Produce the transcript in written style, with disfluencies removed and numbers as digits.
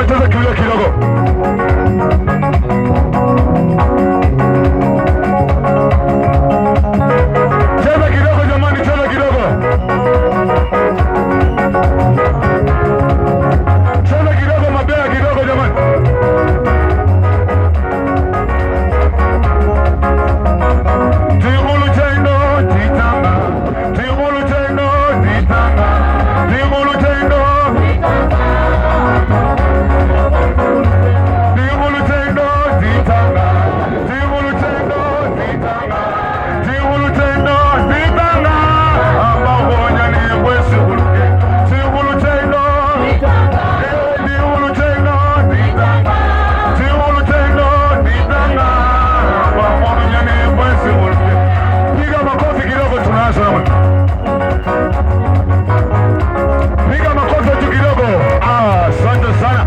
Cheza kidogo kidogo. Cheza kidogo jamani, cheza kidogo. Cheza kidogo, mabea kidogo jamani. Tigulu chendo titanga. Tigulu chendo titanga. Tigulu chendo titanga. Tigulu chendo titanga. Tigulu chendo titanga. Tigulu chendo titanga. Ambabonya ni kwesi uluke. Tigulu chendo titanga. Tigulu chendo titanga. Tigulu chendo titanga. Ambabonya ni kwesi uluke. Piga makofi kidogo, tunaanza na piga makofi tu kidogo. Asante sana.